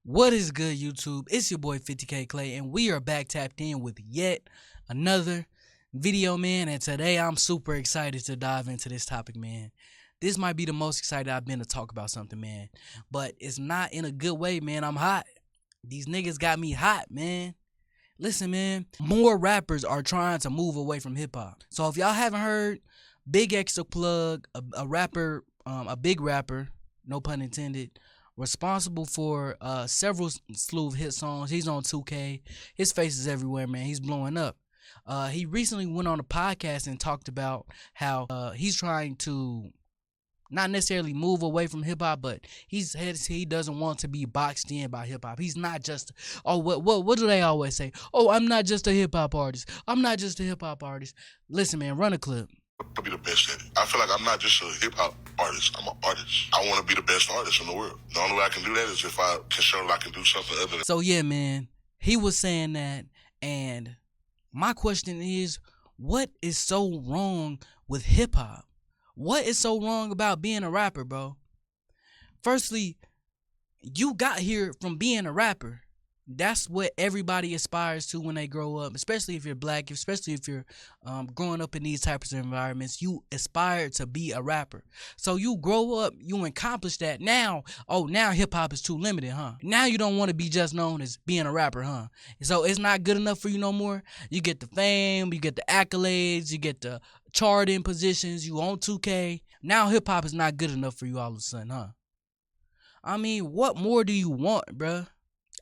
What is good, YouTube? It's your boy 50K Clay, and we are back tapped in with yet another video, man. And today I'm super excited to dive into this topic, man. This might be the most excited I've been to talk about something, man. But it's not in a good way, man. I'm hot. These niggas got me hot, man. Listen, man, more rappers are trying to move away from hip hop. So if y'all haven't heard, Big Extra Plug, a rapper, a big rapper, no pun intended, responsible for several slew of hit songs. He's on 2K. His face is everywhere, man. He's blowing up. He recently went on a podcast and talked about how he's trying to not necessarily move away from hip hop, but he doesn't want to be boxed in by hip hop. He's not just what do they always say? Oh, I'm not just a hip hop artist. I'm not just a hip hop artist. Listen, man, run a clip. To be the best at it. I feel like I'm not just a hip hop artist. I'm an artist. I want to be the best artist in the world. The only way I can do that is if I can show that I can do something other than. So yeah, man, he was saying that, and my question is, what is so wrong with hip hop? What is so wrong about being a rapper, bro? Firstly, you got here from being a rapper. That's what everybody aspires to when they grow up, especially if you're black, especially if you're growing up in these types of environments. You aspire to be a rapper. So you grow up, you accomplish that. Now hip-hop is too limited, huh? Now you don't want to be just known as being a rapper, huh? So it's not good enough for you no more. You get the fame, you get the accolades, you get the charting positions, you on 2K. Now hip-hop is not good enough for you all of a sudden, huh? I mean, what more do you want, bruh?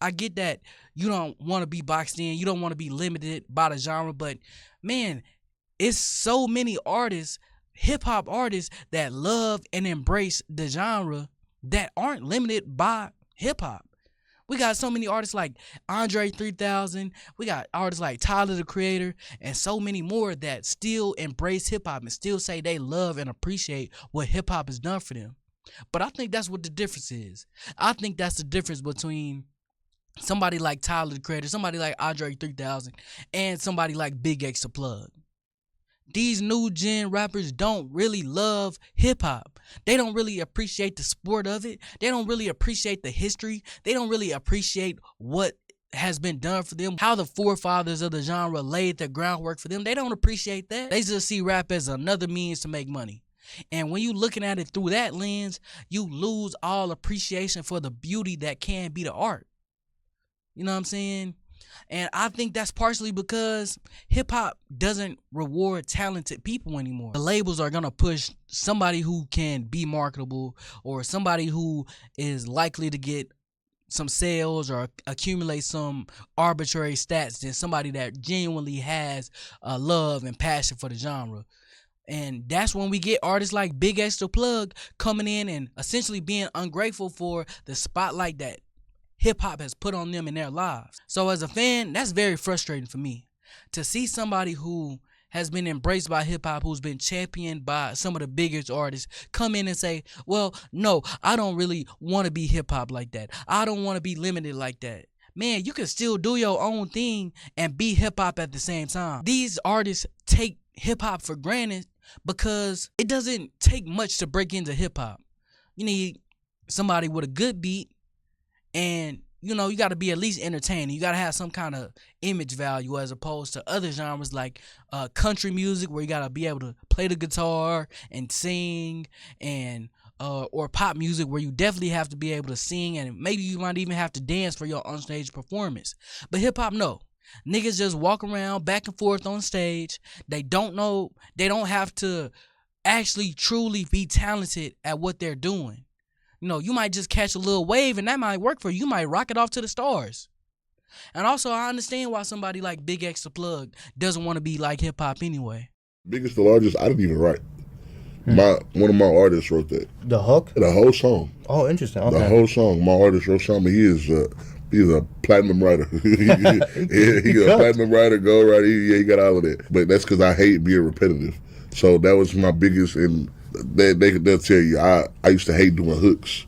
I get that you don't want to be boxed in, you don't want to be limited by the genre, but man, it's so many artists, hip-hop artists, that love and embrace the genre that aren't limited by hip-hop. We got so many artists like Andre 3000, we got artists like Tyler the Creator, and so many more that still embrace hip-hop and still say they love and appreciate what hip-hop has done for them. But I think that's what the difference is. I think that's the difference between somebody like Tyler the Creator, somebody like Andre 3000, and somebody like Big Extra Plug. These new gen rappers don't really love hip hop. They don't really appreciate the sport of it. They don't really appreciate the history. They don't really appreciate what has been done for them, how the forefathers of the genre laid the groundwork for them. They don't appreciate that. They just see rap as another means to make money. And when you looking at it through that lens, you lose all appreciation for the beauty that can be the art. You know what I'm saying? And I think that's partially because hip-hop doesn't reward talented people anymore. The labels are going to push somebody who can be marketable or somebody who is likely to get some sales or accumulate some arbitrary stats than somebody that genuinely has love and passion for the genre. And that's when we get artists like Big Extra Plug coming in and essentially being ungrateful for the spotlight that hip-hop has put on them in their lives. So as a fan, that's very frustrating for me to see somebody who has been embraced by hip-hop, who's been championed by some of the biggest artists, come in and say, well, no, I don't really want to be hip-hop like that. I don't want to be limited like that. Man, you can still do your own thing and be hip-hop at the same time. These artists take hip-hop for granted because it doesn't take much to break into hip-hop. You need somebody with a good beat, and, you know, you got to be at least entertaining. You got to have some kind of image value as opposed to other genres like country music where you got to be able to play the guitar and sing, and or pop music where you definitely have to be able to sing, and maybe you might even have to dance for your onstage performance. But hip-hop, no. Niggas just walk around back and forth on stage. They don't know. They don't have to actually truly be talented at what they're doing. You know, you might just catch a little wave and that might work for you. You might rocket off to the stars. And also, I understand why somebody like Big Extra Plug doesn't want to be like hip-hop anyway. Biggest to largest, I didn't even write. One of my artists wrote that. The hook? The whole song. Oh, interesting. Okay. The whole song. My artist wrote something. He's a platinum writer. He's a platinum writer, gold writer. He got all of that. But that's because I hate being repetitive. So that was my biggest, and they'll tell you, I used to hate doing hooks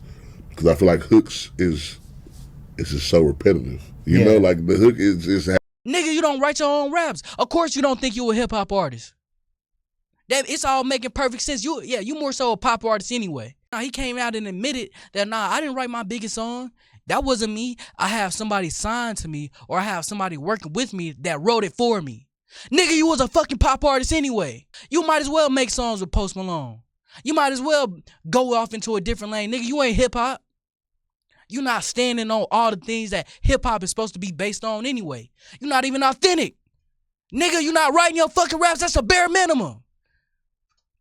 because I feel like hooks is just so repetitive. You know, like the hook is Nigga, you don't write your own raps. Of course you don't think you a hip-hop artist. It's all making perfect sense. You more so a pop artist anyway. He came out and admitted that, I didn't write my biggest song. That wasn't me. I have somebody signed to me, or I have somebody working with me that wrote it for me. Nigga, you was a fucking pop artist anyway. You might as well make songs with Post Malone. You might as well go off into a different lane. Nigga, you ain't hip hop. You're not standing on all the things that hip hop is supposed to be based on anyway. You're not even authentic. Nigga, you're not writing your fucking raps. That's a bare minimum.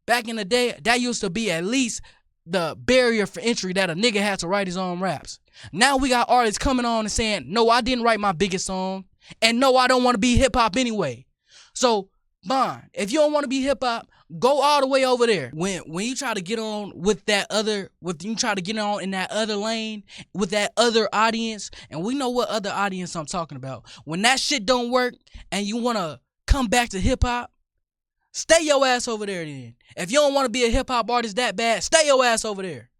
Back in the day, that used to be at least the barrier for entry that a nigga had to write his own raps. Now we got artists coming on and saying, no, I didn't write my biggest song. And no, I don't want to be hip hop anyway. So, Bond, if you don't want to be hip hop, go all the way over there. When you try to get on with that other, you try to get on in that other lane with that other audience, and we know what other audience I'm talking about. When that shit don't work and you want to come back to hip hop, stay your ass over there then. If you don't want to be a hip hop artist that bad, stay your ass over there.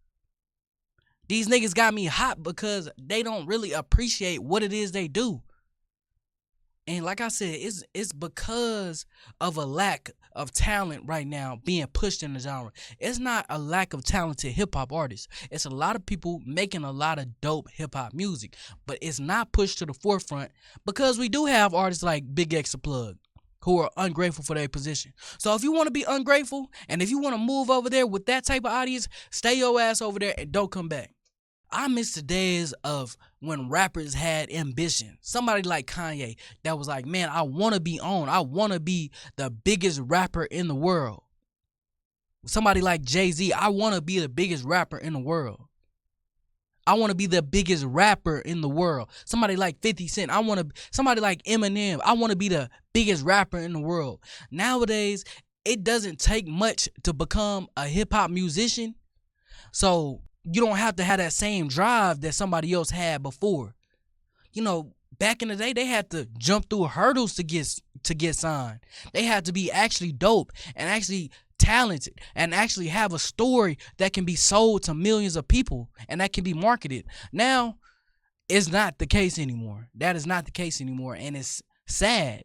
These niggas got me hot because they don't really appreciate what it is they do. And like I said, it's because of a lack of talent right now being pushed in the genre. It's not a lack of talented hip-hop artists. It's a lot of people making a lot of dope hip-hop music, but it's not pushed to the forefront because we do have artists like Big X the Plug who are ungrateful for their position. So if you want to be ungrateful and if you want to move over there with that type of audience, stay your ass over there and don't come back. I miss the days of when rappers had ambition. Somebody like Kanye that was like, man, I want to be on. I want to be the biggest rapper in the world. Somebody like Jay-Z, I want to be the biggest rapper in the world. I want to be the biggest rapper in the world. Somebody like 50 Cent, somebody like Eminem, I want to be the biggest rapper in the world. Nowadays, it doesn't take much to become a hip-hop musician. So you don't have to have that same drive that somebody else had before. You know, back in the day, they had to jump through hurdles to get signed. They had to be actually dope and actually talented and actually have a story that can be sold to millions of people and that can be marketed. Now, it's not the case anymore. That is not the case anymore, and it's sad.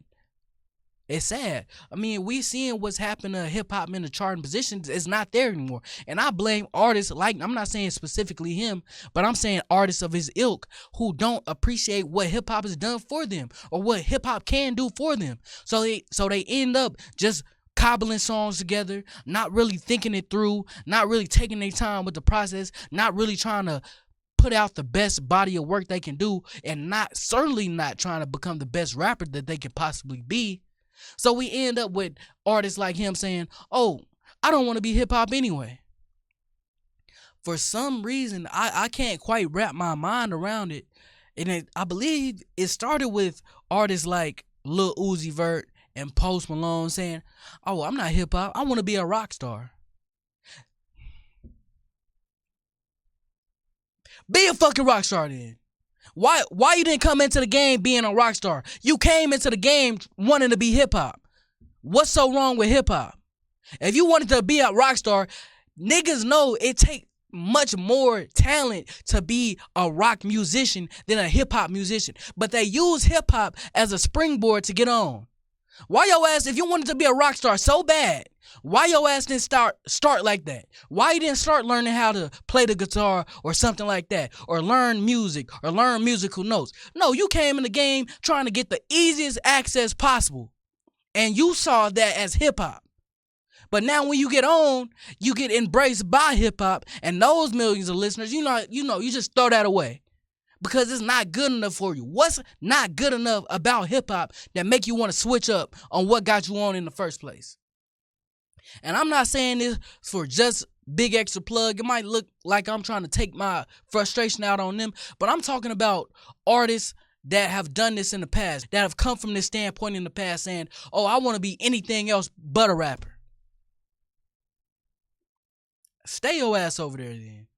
It's sad. I mean, we seeing what's happened to hip-hop in the charting positions. It's not there anymore. And I blame artists like, I'm not saying specifically him, but I'm saying artists of his ilk who don't appreciate what hip-hop has done for them or what hip-hop can do for them. So they end up just cobbling songs together, not really thinking it through, not really taking their time with the process, not really trying to put out the best body of work they can do, and certainly not trying to become the best rapper that they could possibly be. So we end up with artists like him saying, oh, I don't want to be hip-hop anyway. For some reason, I can't quite wrap my mind around it. And I believe it started with artists like Lil Uzi Vert and Post Malone saying, oh, I'm not hip-hop. I want to be a rock star. Be a fucking rock star then. Why you didn't come into the game being a rock star? You came into the game wanting to be hip hop. What's so wrong with hip hop? If you wanted to be a rock star, niggas know it takes much more talent to be a rock musician than a hip hop musician. But they use hip hop as a springboard to get on. Why your ass, if you wanted to be a rock star so bad, why your ass didn't start like that? Why you didn't start learning how to play the guitar or something like that, or learn music or learn musical notes? No, you came in the game trying to get the easiest access possible, and you saw that as hip hop. But now when you get on, you get embraced by hip hop, and those millions of listeners, you just throw that away. Because it's not good enough for you. What's not good enough about hip-hop that make you want to switch up on what got you on in the first place? And I'm not saying this for just Big X the Plug. It might look like I'm trying to take my frustration out on them, but I'm talking about artists that have done this in the past, that have come from this standpoint in the past saying, oh, I want to be anything else but a rapper. Stay your ass over there then.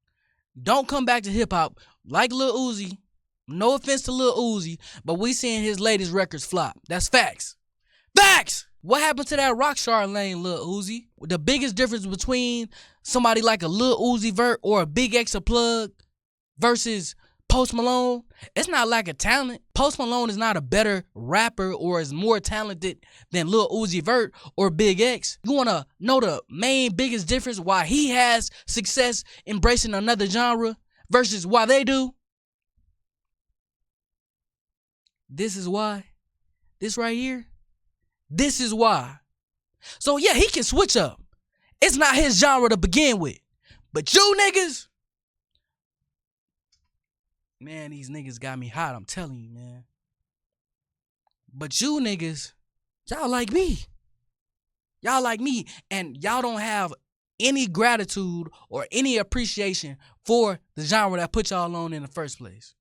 Don't come back to hip-hop like Lil Uzi. No offense to Lil Uzi, but we seeing his latest records flop. That's facts. Facts! What happened to that rock star lane, Lil Uzi? The biggest difference between somebody like a Lil Uzi Vert or a Big X the Plug versus Post Malone, it's not lack of talent. Post Malone is not a better rapper or is more talented than Lil Uzi Vert or Big X. You want to know the main biggest difference why he has success embracing another genre versus why they do? This is why. This right here. This is why. So yeah, he can switch up. It's not his genre to begin with. But you niggas, man, these niggas got me hot. I'm telling you, man. But you niggas, y'all like me. Y'all like me. And y'all don't have any gratitude or any appreciation for the genre that put y'all on in the first place.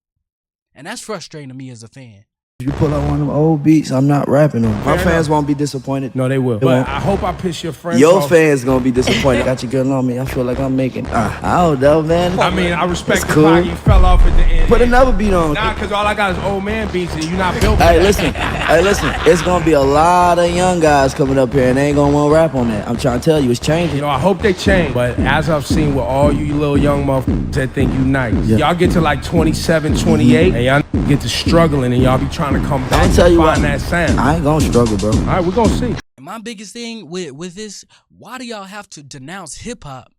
And that's frustrating to me as a fan. If you pull out one of them old beats, I'm not rapping them. My fans won't be disappointed. No, they will. But I hope I piss your friends Your off. fans gonna be disappointed. Got your girl on me. I feel like I'm making. I don't know, man. I mean, I respect It's the cool. fact you fell off at the end. Put another beat on. Nah, because all I got is old man beats and you not built for Hey, that. listen. It's gonna be a lot of young guys coming up here and they ain't gonna want to rap on that. I'm trying to tell you, it's changing. You know, I hope they change. But as I've seen with all you little young motherfuckers that think you nice, y'all get to like 27, 28, and y'all get to struggling and y'all be trying to come back Tell and you find what, that sound. I ain't gonna struggle, bro. All right, we're gonna see. And my biggest thing with this, why do y'all have to denounce hip hop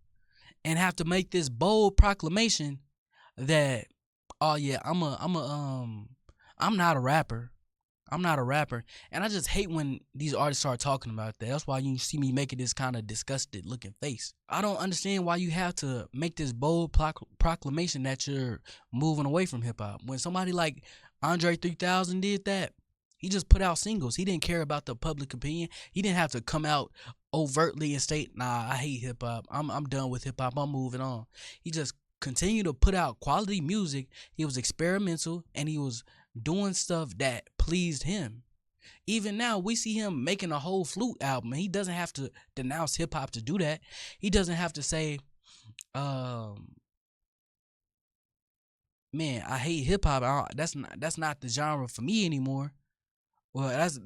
and have to make this bold proclamation that, oh yeah, I'm not a rapper. I'm not a rapper. And I just hate when these artists start talking about that. That's why you see me making this kind of disgusted looking face. I don't understand why you have to make this bold proclamation that you're moving away from hip hop. When somebody like Andre 3000 did that, he just put out singles. He didn't care about the public opinion. He didn't have to come out overtly and state, nah, I hate hip hop. I'm done with hip hop. I'm moving on. He just continued to put out quality music. He was experimental and he was doing stuff that pleased him. Even now, we see him making a whole flute album. He doesn't have to denounce hip hop to do that. He doesn't have to say, man, I hate hip hop. That's not the genre for me anymore. Well, that's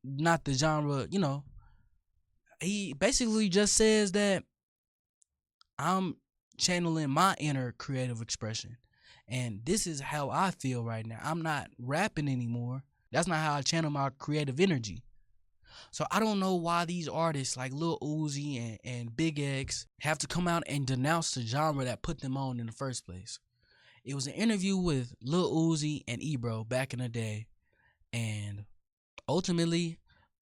not the genre, you know. He basically just says that I'm channeling my inner creative expression. And this is how I feel right now. I'm not rapping anymore. That's not how I channel my creative energy. So I don't know why these artists like Lil Uzi and Big X have to come out and denounce the genre that put them on in the first place. It was an interview with Lil Uzi and Ebro back in the day. And ultimately,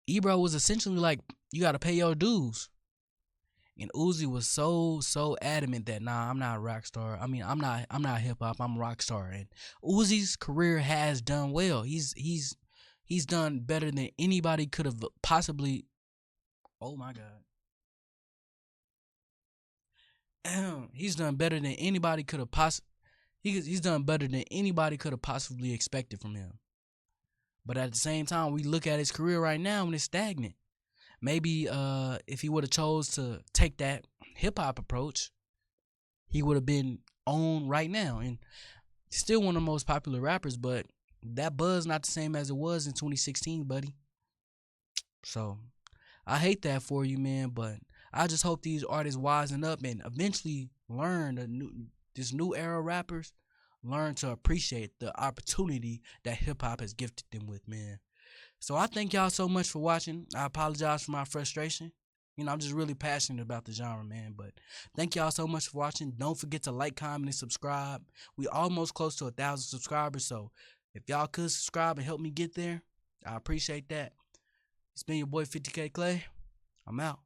Ebro was essentially like, you got to pay your dues. And Uzi was so adamant that, nah, I'm not a rock star. I mean, I'm not hip hop. I'm a rock star. And Uzi's career has done well. He's done better than anybody could have possibly. Oh my God. He's done better than anybody could have He's done better than anybody could have possibly expected from him. But at the same time, we look at his career right now and it's stagnant. Maybe if he would have chose to take that hip-hop approach, he would have been on right now. And still one of the most popular rappers, but that buzz not the same as it was in 2016, buddy. So I hate that for you, man, but I just hope these artists wisen up and eventually learn this new era rappers learn to appreciate the opportunity that hip-hop has gifted them with, man. So I thank y'all so much for watching. I apologize for my frustration. You know, I'm just really passionate about the genre, man. But thank y'all so much for watching. Don't forget to like, comment, and subscribe. We almost close to 1,000 subscribers. So if y'all could subscribe and help me get there, I appreciate that. It's been your boy 50K Clay. I'm out.